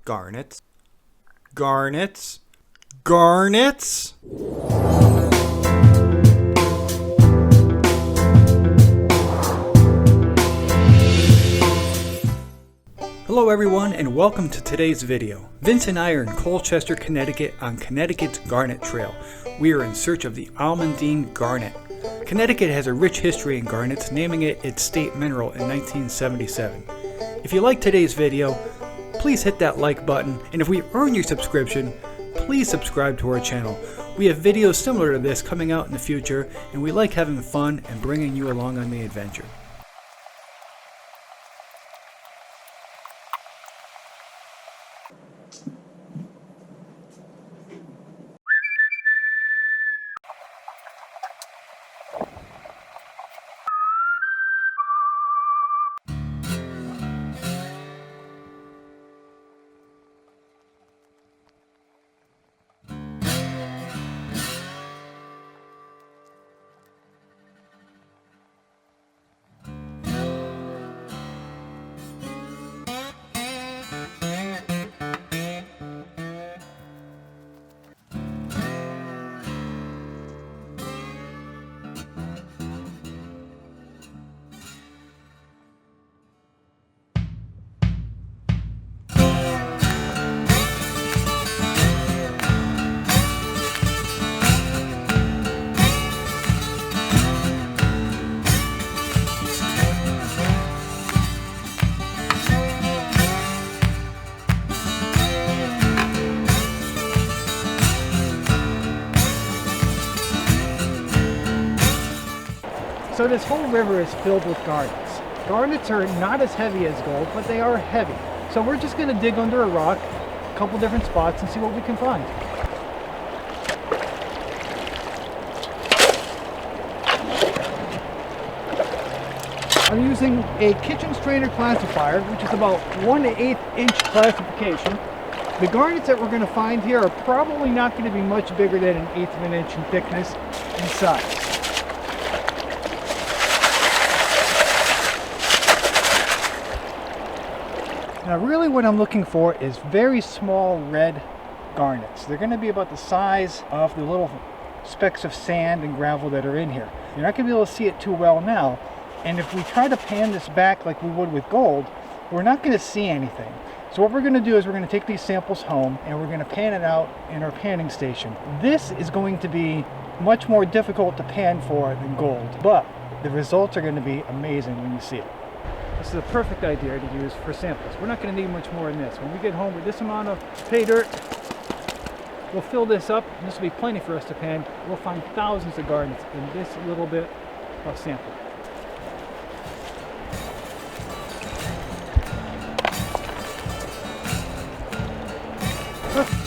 Garnets, garnets, garnets. Hello everyone and welcome to today's video. Vince and I are in Colchester, Connecticut on Connecticut's Garnet Trail. We are in search of the almandine garnet. Connecticut has a rich history in garnets, naming it its state mineral in 1977. If you like today's video, please hit that like button, and if we earn your subscription, please subscribe to our channel. We have videos similar to this coming out in the future, and we like having fun and bringing you along on the adventure. So this whole river is filled with garnets. Garnets are not as heavy as gold, but they are heavy. So we're just going to dig under a rock, a couple different spots, and see what we can find. I'm using a kitchen strainer classifier, which is about 1/8 inch classification. The garnets that we're going to find here are probably not going to be much bigger than 1/8 of an inch in thickness and size. Now really what I'm looking for is very small red garnets. They're going to be about the size of the little specks of sand and gravel that are in here. You're not going to be able to see it too well now, and if we try to pan this back like we would with gold, we're not going to see anything. So what we're going to do is we're going to take these samples home and we're going to pan it out in our panning station. This is going to be much more difficult to pan for than gold, but the results are going to be amazing when you see it. This is a perfect idea to use for samples. We're not going to need much more than this. When we get home with this amount of pay dirt, we'll fill this up, and this will be plenty for us to pan. We'll find thousands of garnets in this little bit of sample. Perfect.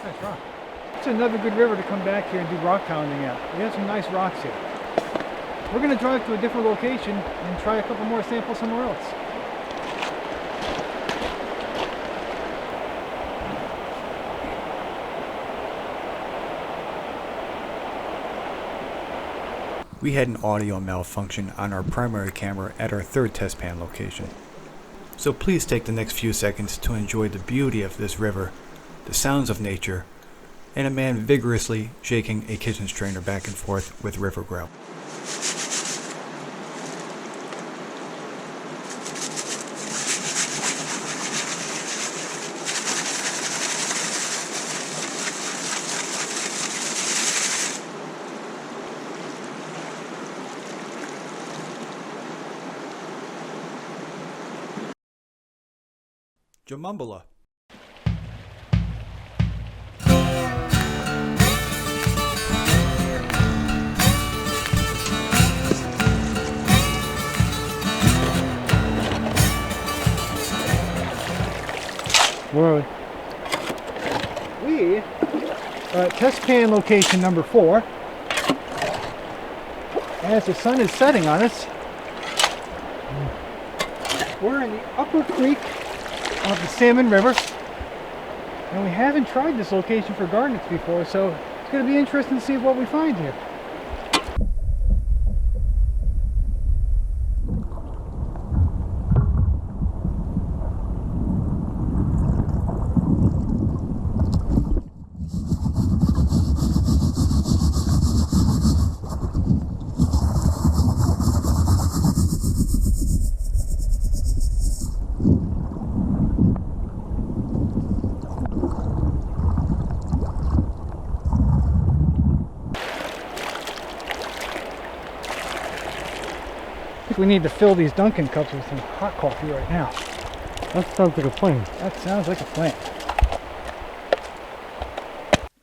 Nice rock. It's another good river to come back here and do rock pounding at. We have some nice rocks here. We're going to drive to a different location and try a couple more samples somewhere else. We had an audio malfunction on our primary camera at our third test pan location. So please take the next few seconds to enjoy the beauty of this river, the sounds of nature, and a man vigorously shaking a kitchen strainer back and forth with river grout. Jamumbala. Where are we? We are at test pan location number 4. As the sun is setting on us, we're in the upper creek of the Salmon River, and we haven't tried this location for garnets before, so it's going to be interesting to see what we find here. I think we need to fill these Dunkin' cups with some hot coffee right now. That sounds like a plan. That sounds like a plan.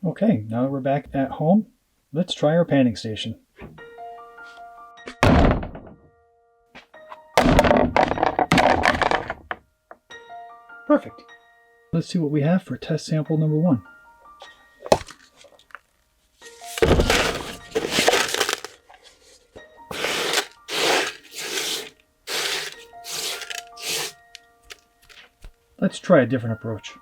Okay, now that we're back at home, let's try our panning station. Perfect. Let's see what we have for test sample number 1. Let's try a different approach.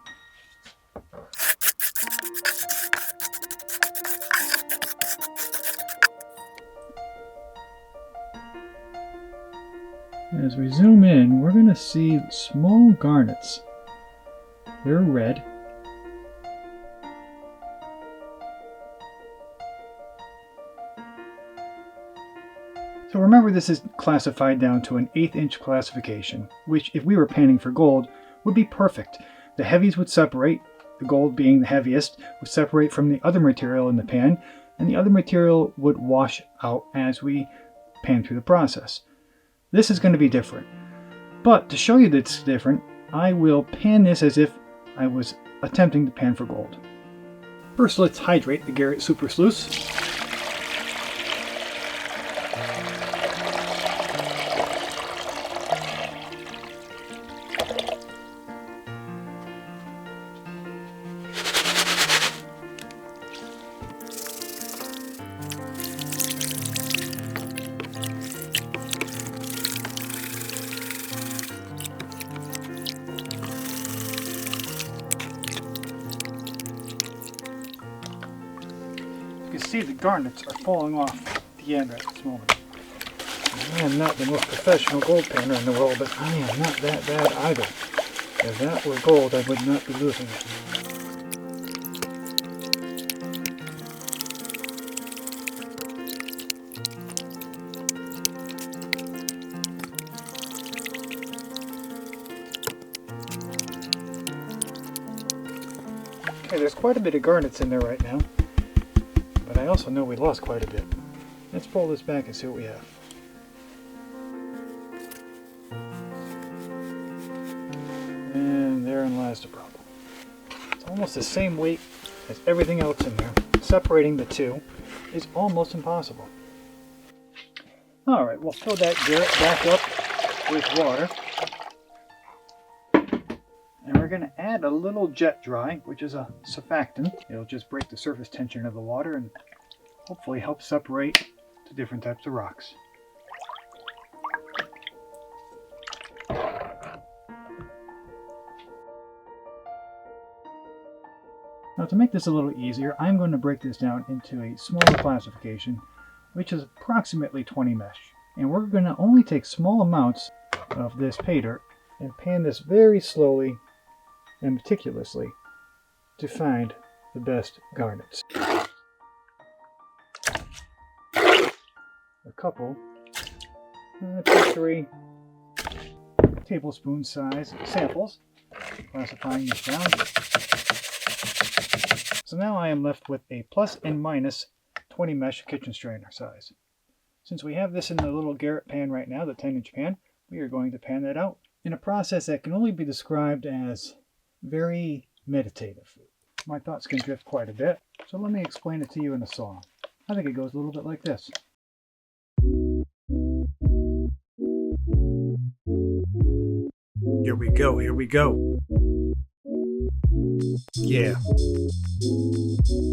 As we zoom in, we're going to see small garnets. They're red. So remember, this is classified down to an 1/8 inch classification, which if we were panning for gold would be perfect. The heavies would separate, the gold being the heaviest would separate from the other material in the pan, and the other material would wash out as we pan through the process. This is going to be different. But to show you that it's different, I will pan this as if I was attempting to pan for gold. First, let's hydrate the Garrett Super Sluice. You can see the garnets are falling off the end right at this moment. I am not the most professional gold panner in the world, but I am not that bad either. If that were gold, I would not be losing it. Okay, there's quite a bit of garnets in there right now. But I also know we lost quite a bit. Let's pull this back and see what we have. And therein lies the problem. It's almost the same weight as everything else in there. Separating the two is almost impossible. Alright, we'll fill that Garrett back up with water. And we're going to add a little jet dry, which is a surfactant. It'll just break the surface tension of the water and hopefully help separate the different types of rocks. Now, to make this a little easier, I'm going to break this down into a smaller classification, which is approximately 20 mesh. And we're going to only take small amounts of this pay dirt and pan this very slowly and meticulously to find the best garnets. A couple, 2-3 tablespoon size samples, classifying this down. So now I am left with a plus and minus 20 mesh kitchen strainer size. Since we have this in the little Garrett pan right now, the 10-inch pan, we are going to pan that out in a process that can only be described as very meditative. My thoughts can drift quite a bit, so let me explain it to you in a song. I think it goes a little bit like this. Here we go, here we go. Yeah.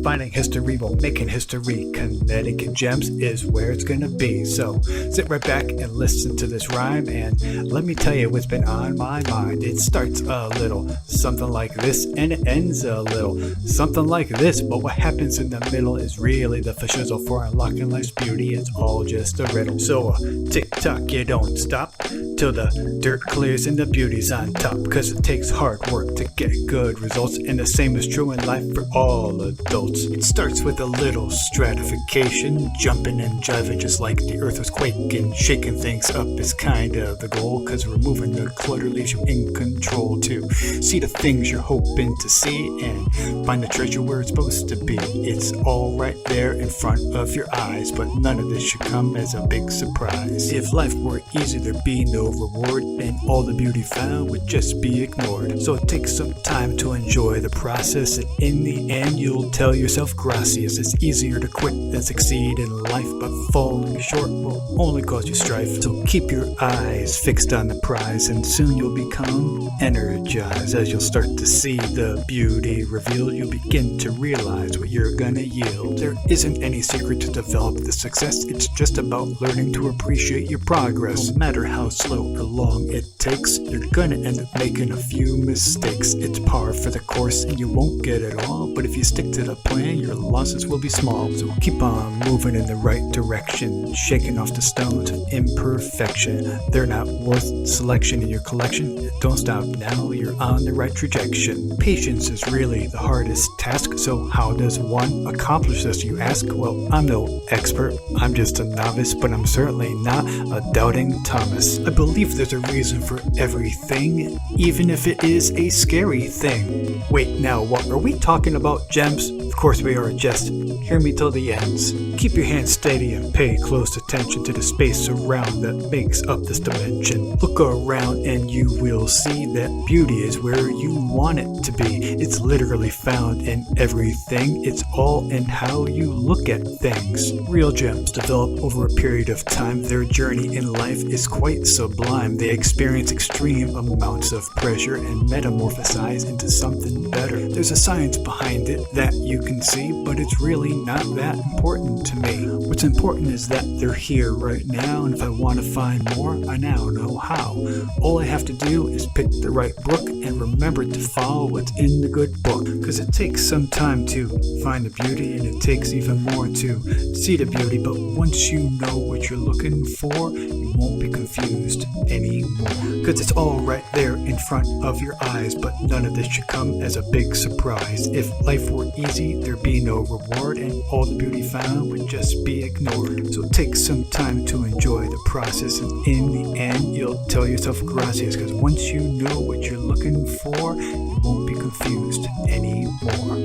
Finding history while making history. Connecticut Gems is where it's gonna be. So sit right back and listen to this rhyme, and let me tell you what's been on my mind. It starts a little something like this, and it ends a little something like this. But what happens in the middle is really the fashizzle for unlocking life's beauty. It's all just a riddle. So tick tock, you don't stop till the dirt clears and the beauty's on top. Cause it takes hard work to get good results, and the same is true in life for all adults. It starts with a little stratification, jumping and jiving just like the earth was quaking. Shaking things up is kind of the goal, cause removing the clutter leaves you in control to see the things you're hoping to see and find the treasure where it's supposed to be. It's all right there in front of your eyes, but none of this should come as a big surprise. If life were easy, there'd be no reward, and all the beauty found would just be ignored. So it takes some time to enjoy the process, and in the end you'll tell yourself gracias. It's easier to quit than succeed in life, but falling short will only cause you strife. So keep your eyes fixed on the prize, and soon you'll become energized. As you'll start to see the beauty revealed, you'll begin to realize what you're gonna yield. There isn't any secret to develop the success, it's just about learning to appreciate your progress. No matter how slow or long it takes, you're gonna end up making a few mistakes. It's par for the course and you won't get it all, but if you stick to the plan, your losses will be small. So keep on moving in the right direction, shaking off the stones of imperfection. They're not worth selection in your collection. Don't stop now, you're on the right trajectory. Patience is really the hardest task, so how does one accomplish this, you ask? Well, I'm no expert, I'm just a novice, but I'm certainly not a doubting Thomas. I believe there's a reason for everything, even if it is a scary thing. Wait, now what, are we talking about gems? Of course we are, just hear me till the ends. Keep your hands steady and pay close attention to the space around that makes up this dimension. Look around and you will see that beauty is where you want it to be. It's literally found in everything. It's all in how you look at things. Real gems develop over a period of time. Their journey in life is quite sublime. They experience extreme amounts of pressure and metamorphosize into something better. There's a science behind it that you can see, but it's really not that important to me. What's important is that they're here right now, and if I want to find more, I now know how. All I have to do is pick the right book and remember to follow what's in the good book, because it takes some time to find the beauty, and it takes even more to see the beauty, but once you know what you're looking for, you won't be confused anymore, because it's all right there in front of your eyes, but none of this should come as a big surprise. If life were easy, there'd be no reward, and all the beauty found would just be ignored. So take some time to enjoy the process, and in the end you'll tell yourself gracias, because once you know what you're looking for, you won't be confused anymore.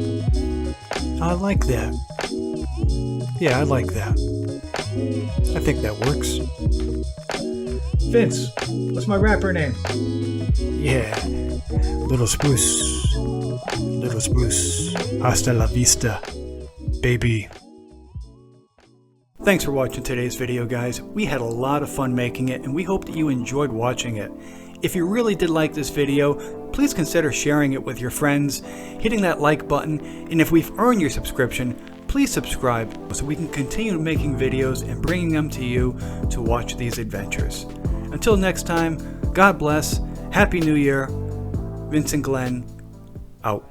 I like that. Yeah, I like that. I think that works. Vince, what's my rapper name? Yeah, Little Spruce. Little Spruce. Hasta la vista, baby. Thanks for watching today's video, guys. We had a lot of fun making it, and we hope that you enjoyed watching it. If you really did like this video, please consider sharing it with your friends, hitting that like button, and if we've earned your subscription, please subscribe so we can continue making videos and bringing them to you to watch these adventures. Until next time, God bless, Happy New Year, Vince and Glenn, out.